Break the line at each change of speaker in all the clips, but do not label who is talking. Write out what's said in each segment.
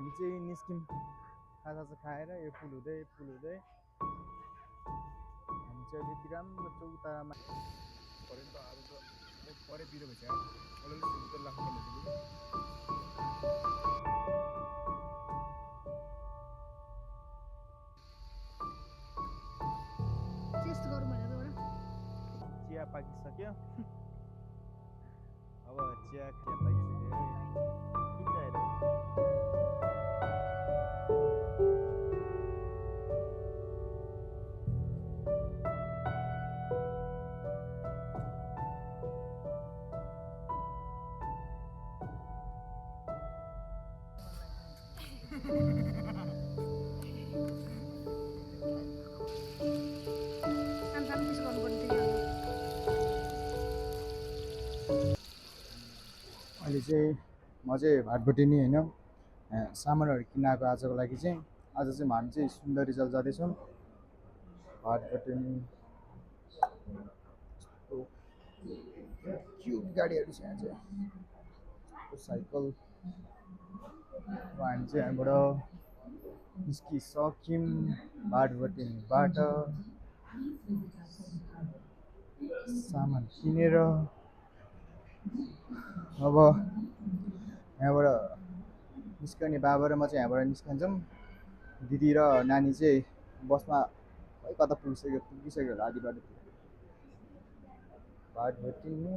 हामी चाहिँ निस्क्यौँ खाजा खाएर यो पुल हुँदै हामी चाहिँ अहिले यति राम्रो चौतारामा पऱ्यो नि त अब त परे पिरो भएछ अलिअलि सुक्दै लाग्नु पर्ने
टेस्ट गरौँ भनेर एउटा
चिया पाकिसक्यो अब चिया पाकिसक्यो के चाहिएर
सानो पिस गर्नुपर्ने थियो
अहिले चाहिँ म चाहिँ भाटभुटिनी होइन सामानहरू किन्न आएको आजको लागि चाहिँ आज चाहिँ हामी चाहिँ सुन्दरी जल जाँदैछौँ भाटभुटिनी क्युट गाडीहरू छ यहाँ चाहिँ साइकल हामी चाहिँ यहाँबाट निस्किसक्यौँ भाटभुटिनीबाट सामान किनेर अब यहाँबाट निस्कने बाबा र म चाहिँ यहाँबाट निस्कन्छौँ दिदी र नानी चाहिँ बसमा खै कता पुगिसक्यो होला आधी बाटोतिर भाटभुटिनी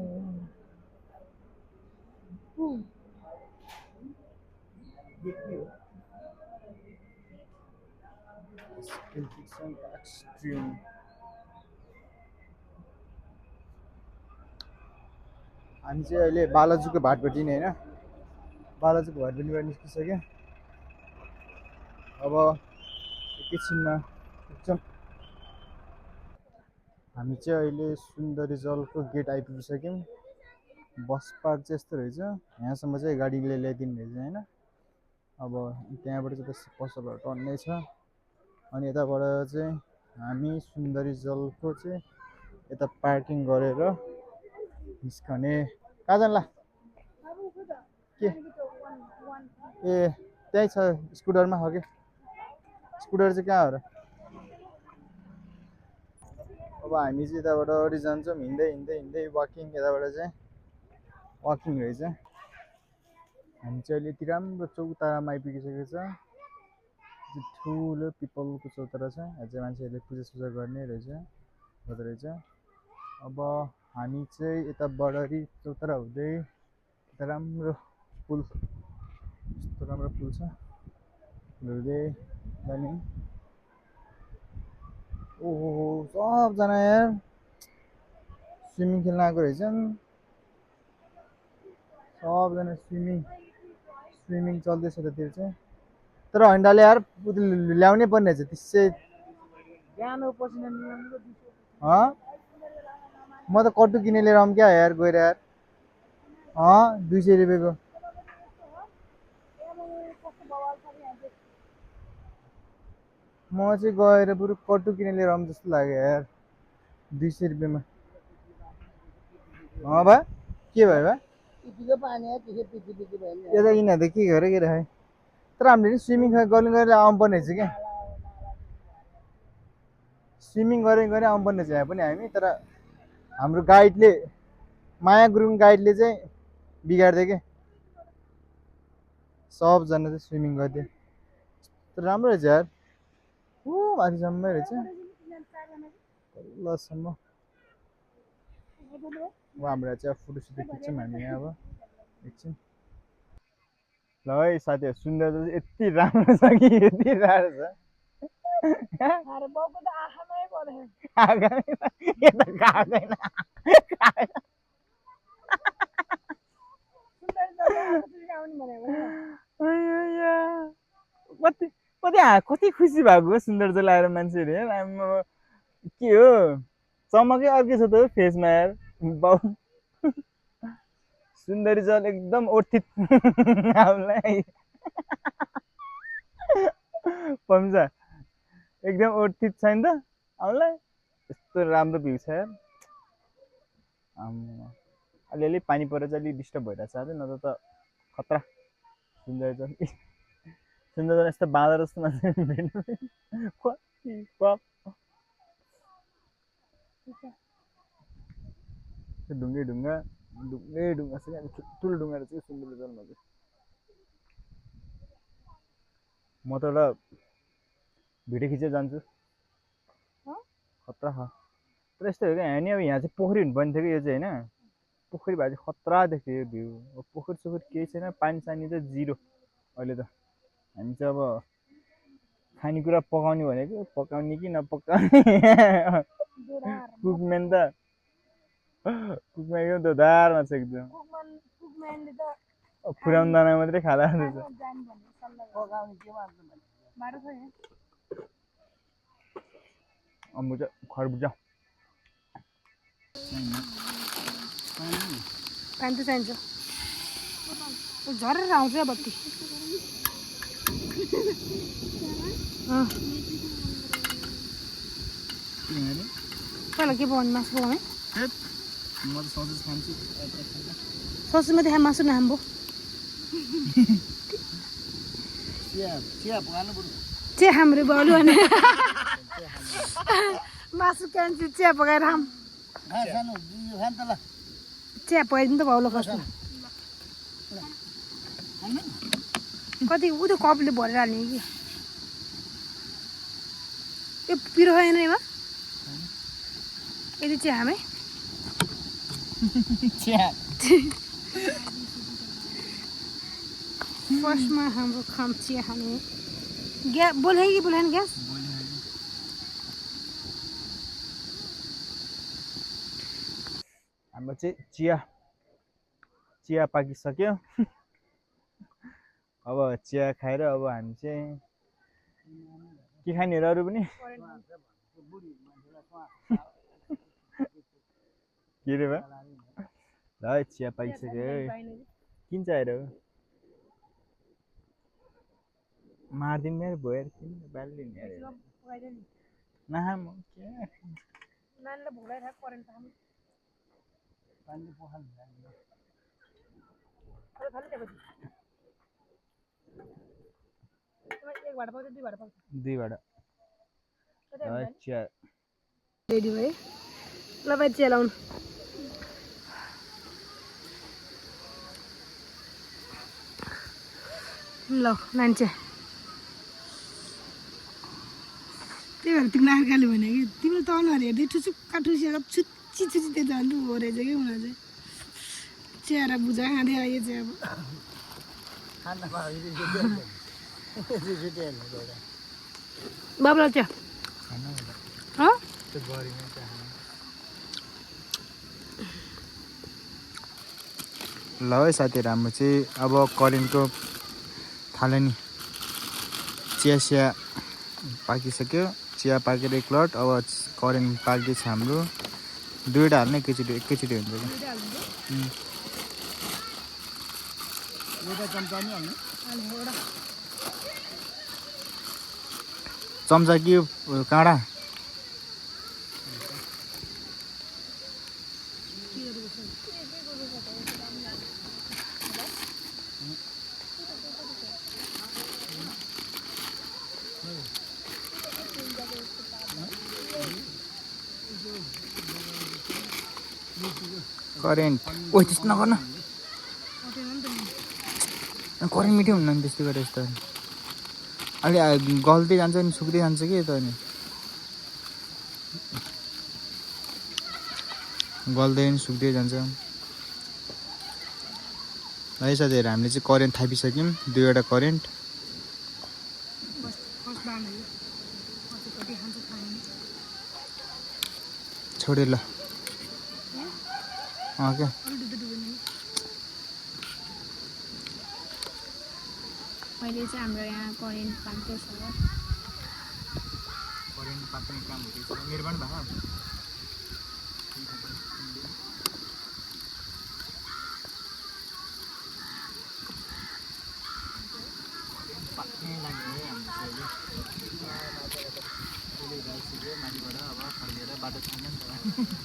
एक्सट्रिम हामी चाहिँ अहिले बालाजुको भाटभुटिनी होइन बालाजुको भाटभुटिनीबाट निस्किसक्यो अब एकैछिनमा पुग्छौँ हामी चाहिँ अहिले सुन्दरी जलको गेट आइपुगिसक्यौँ बस पार्क चाहिँ यस्तो रहेछ यहाँसम्म चाहिँ गाडीले ल्याइदिने रहेछ होइन अब त्यहाँबाट चाहिँ त्यस्तो पसलहरू टन्नै छ अनि यताबाट चाहिँ हामी सुन्दरी जलको चाहिँ यता पार्किङ गरेर निस्कने कहाँ जान्ला के ए त्यहीँ छ स्कुटरमा हो कि स्कुटर चाहिँ कहाँ हो र अब हामी चाहिँ यताबाट अगाडि जान्छौँ हिँड्दै वाकिङ यताबाट चाहिँ वाकिङ रहेछ हामी चाहिँ अहिले यति राम्रो चौतारामा आइपुगिसकेको छ ठुलो पिपलको चौतारा छ यहाँ चाहिँ मान्छेहरूले पूजा गर्ने रहेछ गर्दो रहेछ अब हामी चाहिँ यता बडरी चौतारा हुँदै यता राम्रो पुल यस्तो राम्रो पुल छ पुल हुँदै जाने ओहो सबजना यार स्विमिङ खेल्न आएको रहेछन् सबजना स्विमिङ चल्दैछ त्यतिर चाहिँ तर हन्डाले यार ल्याउनै पर्ने रहेछ त्यसै म त कट्टु किने लिएर आउँ क्या यार गएर यार 200 रुपियाँको म चाहिँ गएर बरु कट्टु किने लिएर आउँ जस्तो लाग्यो यार 200 रुपियाँमा बा के भयो बा यता यिनीहरू के गरेर के राखे तर हामीले स्विमिङ गर्नु गरेर आउनु पर्ने रहेछ क्या स्विमिङ गरेर आउनु पर्ने रहेछ यहाँ पनि हामी तर हाम्रो गाइडले माया गुरुङ गाइडले चाहिँ बिगारिदियो क्या सबजना चाहिँ स्विमिङ गरिदियो तर राम्रो रहेछ यार माथिसम्मै रहेछ तलसम्म अब हाम्रो चाहिँ फोटोसुट खिच्छौँ हामी यहाँ अब एकछिन ल है साथीहरू सुन्दर यति राम्रो छ कि यति राम्रो छ कति खुसी भएको सुन्दर जल आएर मान्छेहरू के हो चमकै अर्कै छ त फेसमा यार बाउ सुन्दरी जल एकदम ओर्थित हामीलाई पम्जा एकदम ओर्थित छैन त हामीलाई यस्तो राम्रो भ्यू छ यार अलिअलि पानी परेर चाहिँ अलिक डिस्टर्ब भइरहेको छ अरे नत्र त खतरा सुन्दरी जल सुन्दर यस्तो बाँदर जस्तो मान्छे भेट्नु ढुङ्गे ढुङ्गा छ क्या ठुल्ठुलो ढुङ्गा रहेछ सुन्दर जलमा चाहिँ म त एउटा भिडियो खिचेर जान्छु खतरा छ तर यस्तो हो क्या हामी अब यहाँ चाहिँ पोखरी हुनुपर्ने थियो कि यो चाहिँ होइन पोखरी भए चाहिँ खतरा देख्थ्यो यो भ्यू अब पोखरी सोखरी केही छैन पानी सानी चाहिँ जिरो अहिले त हामी चाहिँ अब खानेकुरा पकाउने भनेको पकाउने कि नपकाउने कुकम्यान त कुकम्यान त दारमा छ एकदम पुरानो दाना मात्रै खाँदा रहेछ अम्बुजा खरबुजा
पानी त चाहिन्छ झरेर आउँछ बत्ती पहिला के पकाउने मासु पकाउने
म त ससेज खान्छु
ससमा देखा मासु नहाम्बो चिया हाम्रो बाउले भने मासु क्यान्सी चिया पकाएर खाम चिया पकाइदिनु त बाउलो कस्तो कति उ त कपले भरेर हाल्ने कि यो पिरो होइन एमा यदि चिया खामे फर्स्टमा हाम्रो खाम चिया खाने ग्यास बोल्यो कि बोलेन ग्यास
हाम्रो चाहिँ चिया पाकिसक्यो अब चिया खाएर अब हामी चाहिँ के खाने अरू पनि के रे भा ल चिया पाकिसक्यो किन चाहिएर मारिदिनु मेरो भयो किन बालिदिनु नहाम दुईबाट चिया
रेडी भयो ल भाइ चिया लाउनु ल नानी चिया त्यही भएर तिमीलाई अर्काले भने कि तिमीले त अनुहार हेर्दै ठुसुक्का ठुसिएर छुच्ची छुच्ची त्यो झन् हो रहेछ कि उनीहरू चाहिँ चिया र बुझा खाँदै आयो चाहिँ अब बाबुलाई चिया
ल है साथीहरू हाम्रो चाहिँ अब करेन्टको थाल्यो नि चिया पाकिसक्यो चिया पाकेर एक लट अब करेन्ट पाक्दैछ हाम्रो दुईवटा हाल्ने एकैचोटि हुन्छ चम्चा कि काँडा करेन्ट ओ त्यस्तो नगर्नु करेन्ट मिठो हुन्न नि त्यस्तो गरेर यस्तो अलि गल्दै जान्छ नि सुक्दै जान्छ कि यता नि गल्दै नि सुक्दै जान्छ है साथीहरू हामीले चाहिँ करेन्ट थापिसक्यौँ दुईवटा करेन्ट छोडे ल क्या
अहिले चाहिँ हाम्रो यहाँ करेन्ट पाक्दैछ
करेन्ट पाक्ने काम हुँदैछ मेरो पनि भएको पाक्ने लाग्यो माथिबाट अब फर्केर बाटो छैन नि त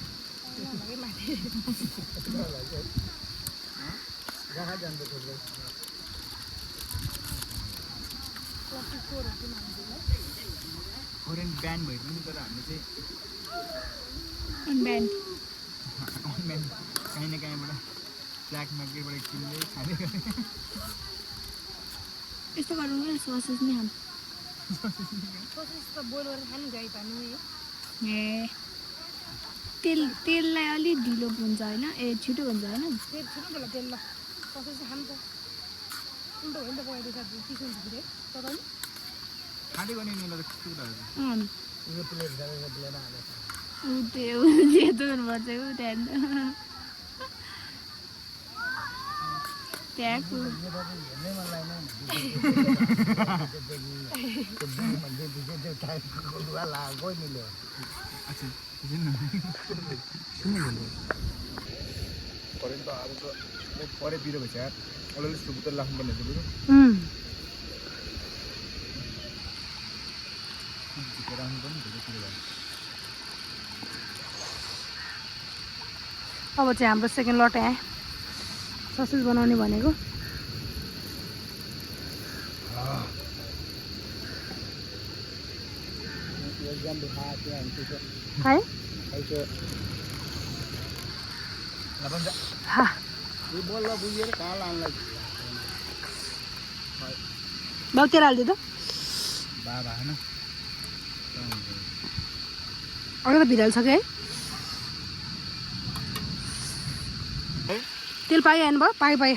फरेन ब्यान्ड भयो पनि तर हामीले चाहिँ
अनब्यान्ड
अनलाइन काहीँ न काहीँबाट ब्ल्याक मार्केटबाट किन्दै खाँदै गरेँ
यस्तो गरौँ न ससेज नै खाऊँ ससेज त बोइल गरेर खानु गाई पार्नु ए तेललाई अलिक ढिलो हुन्छ होइन ए छिटो हुन्छ होइन तेल छिटो होला तेल ल ससेज चाहिँ खानु त उल्टो हो नि त पकाइदिएको साथी चिसो हुन्छ फेरि तर नि
खाँदै गर्ने नि ल कस्तो कुराहरू
त्यो जेतो हुनुपर्छ ऊ त्यहाँदेखि त्यहाँको
फरेन त अब त परे पिरो भएछ यार अलिअलि सुप त लाग्नुपर्ने हुन्छ बरु झिकेर आउनु पनि धेरै पिरो भयो
अब चाहिँ हाम्रो सेकेन्ड लट आयो ससेज बनाउने भनेको है बाउ तेल हालिदियो त
बाबा होइन
अरू त भिराल छ कि है तेल पायो हेर्नु भयो पायो पायो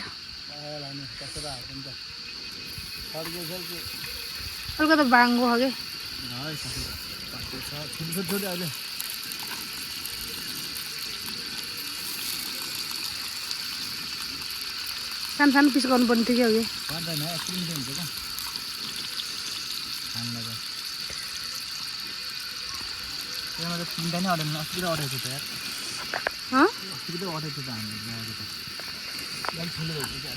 अलिकति बाङ्गो हो कि सानो सानो पिस गर्नुपर्ने थियो कि
पर्दैन एकछिन हुन्छ क्या खानुलाई त्यसमा त तिनवटा नै अर्डर अस्ति त अर्डर थियो त यार अस्ति त अर्डर थियो त हामीले अर्डर त अलिक ठुलो भएको क्या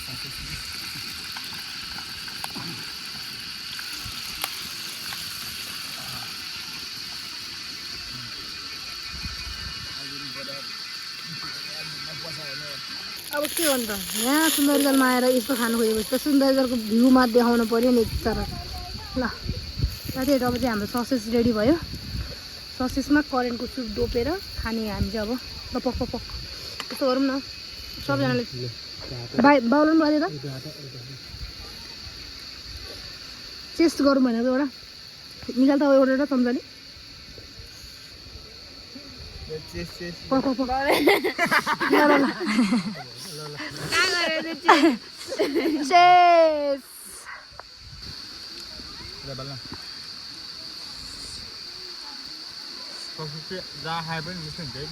अब के गर्नु त यहाँ सुन्दरजलमा आएर यस्तो खानु खोजेपछि त सुन्दरजलको भ्यूमा देखाउनु पऱ्यो नि तर ल साथीहरू अब चाहिँ हाम्रो ससेज रेडी भयो ससेजमा करेन्टको सुप डोपेर खाने हामी चाहिँ अब पक पक पक यस्तो गरौँ न सबजनाले बाउल पनि भयो त चेस्ट गरौँ भनेको एउटा निकाल त एउटा चम्चाले पक पक पक
जहाँ खाए पनि मिठो हुन्छ है त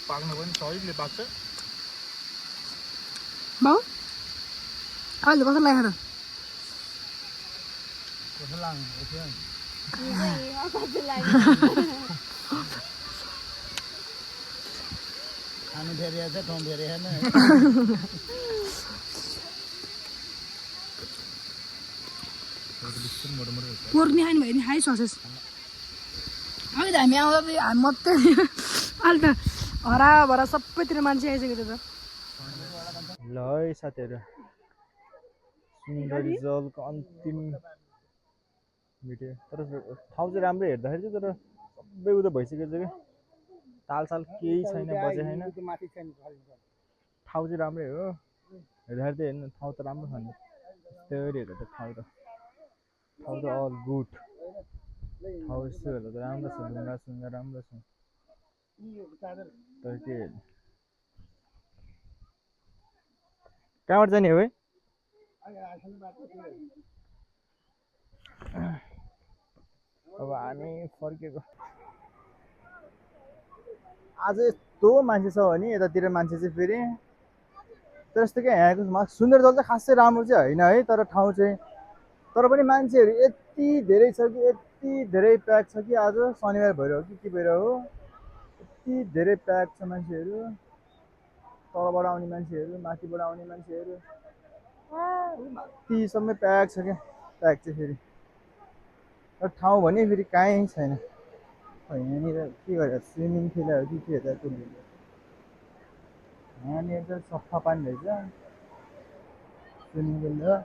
पाक्नु पनि सजिलो पाक्छ
बाउ अहिले कस्तो लाग्यो त
कस्तो लाग्नु खानु फेरि छ ठाउँ फेरि होइन
पोर्क नि खाने भयो नि खाइ ससेस अघि त हामी आउँदा त हामी मात्रै अहिले त हराभरा सबैतिर मान्छे आइसकेको थियो त
ल है साथीहरू सुन्दरी जलको अन्तिम भिडियो तर ठाउँ चाहिँ राम्रै हेर्दाखेरि चाहिँ तर सबै उता भइसकेको छ कि तालसाल केही छैन बजे छैन ठाउँ चाहिँ राम्रै हो हेर्दाखेरि चाहिँ हेर्नु ठाउँ त राम्रो छ नि त्यही हेर्दा त ठाउँ त अल गुड ठाउँ यस्तो हेर्दा त राम्रो छ ढुङ्गा सुङ्गा राम्रो छ तर के कहाँबाट जाने हो है अब हामी फर्केको आज यस्तो मान्छे छ भने यतातिर मान्छे चाहिँ फेरि त्यस्तो क्या यहाँको सुन्दरजल चाहिँ खासै राम्रो चाहिँ होइन है तर ठाउँ चाहिँ तर पनि मान्छेहरू यति धेरै छ कि यति धेरै प्याक छ कि आज शनिबार भएर हो कि के भएर हो यति धेरै प्याक छ मान्छेहरू तलबाट आउने मान्छेहरू माथिबाट आउने मान्छेहरू माथिसम्म प्याक छ क्या प्याक चाहिँ फेरि ठाउँ भने फेरि काहीँ छैन यहाँनिर के गरेर स्विमिङ खेला हो कि के हो त यहाँनिर चाहिँ सफा पानी रहेछ स्विमिङ खेल्दा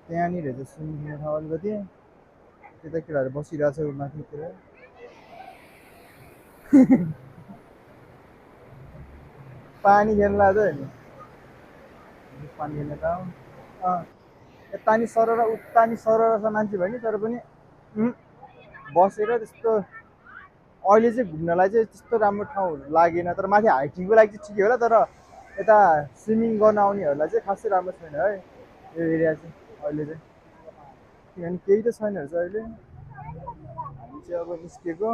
त्यहाँनिर चाहिँ स्विमिङ खेल्ने ठाउँ अलिकति त्यता केटाहरू बसिरहेको छ माथितिर पानी खेल्न आज नि पानी खेल्ने ठाउँ यता नि सर र उता नि सर छ मान्छे भयो नि तर पनि बसेर त्यस्तो अहिले चाहिँ घुम्नलाई चाहिँ त्यस्तो राम्रो ठाउँ लागेन तर माथि हाइकिङको लागि चाहिँ ठिकै होला तर यता स्विमिङ गर्न आउनेहरूलाई चाहिँ खासै राम्रो छैन है यो एरिया चाहिँ अहिले चाहिँ किनभने केही त छैन रहेछ अहिले हामी चाहिँ अब निस्केको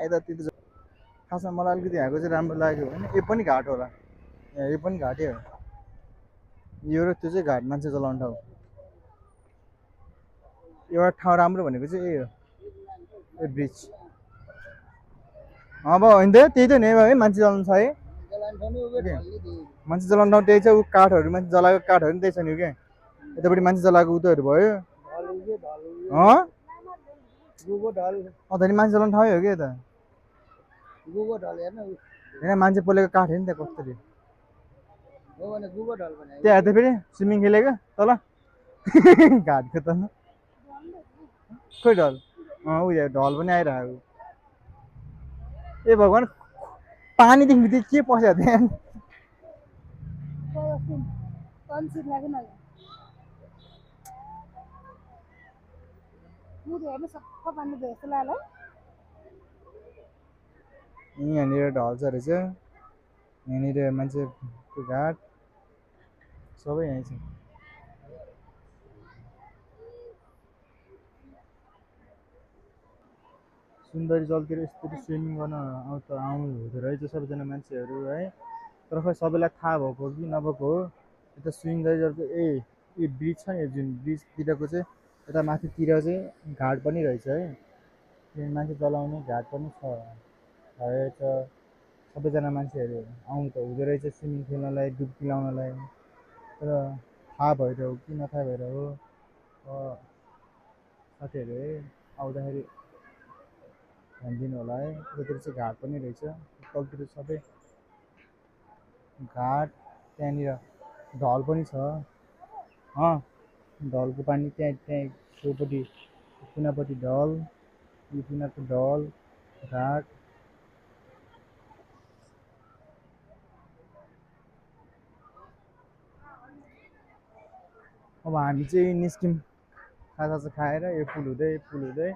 यतातिर खासमा मलाई अलिकति यहाँको चाहिँ राम्रो लाग्यो होइन यो पनि घाट होला यो पनि घाटै हो यो र त्यो चाहिँ घाट मान्छे चलाउने ठाउँ एउटा ठाउँ राम्रो भनेको चाहिँ यही हो यो ब्रिज अब होइन त त्यही त नि है मान्छे चलाउनु छ है मान्छे चलाउने ठाउँ त्यही छ ऊ काठहरू मान्छे जलाएको काठहरू पनि त्यही छ नि क्या यतापट्टि मान्छे चलाएको उतोहरू भयो अन्त नि मान्छे चलाउने ठाउँ हो क्या यता होइन मान्छे पोलेको काठ हो नि त्यहाँ कस्तरी त्यहाँ हेर्दै फेरि स्विमिङ खेलेको तल घाटको तल खोइ ढल उयो ढल पनि आइरहेको ए भगवान् पानीदेखि त्यो के पस्यो त्यहाँ यहाँनिर ढल्छ रहेछ यहाँनिर मान्छेको घाट सबै यहीँ छ सुन्दरी जलतिर यस्तरी स्विमिङ गर्न आउनु हुँदो रहेछ सबैजना मान्छेहरू है तर खै सबैलाई थाहा भएको हो कि नभएको हो यता सुन्दरी जलको यो ब्रिज छ नि जुन ब्रिजतिरको चाहिँ यता माथितिर चाहिँ घाट पनि रहेछ है त्यो मान्छे चलाउने घाट पनि छ रहेछ सबैजना मान्छेहरू आउनु त हुँदो रहेछ स्विमिङ खेल्नलाई डुब्की लाउनलाई तर थाहा भएर हो कि नथाहा भएर हो साथीहरू है आउँदाखेरि ध्यान दिनु होला है त्यतातिर चाहिँ घाट पनि रहेछ तलतिर सबै घाट त्यहाँनिर ढल पनि छ ढलको पानी त्यहाँ छेउपट्टि कुनापट्टि ढल यो कुनाको ढल घाट अब हामी चाहिँ निस्क्यौँ खाजा खाएर यो पुल हुँदै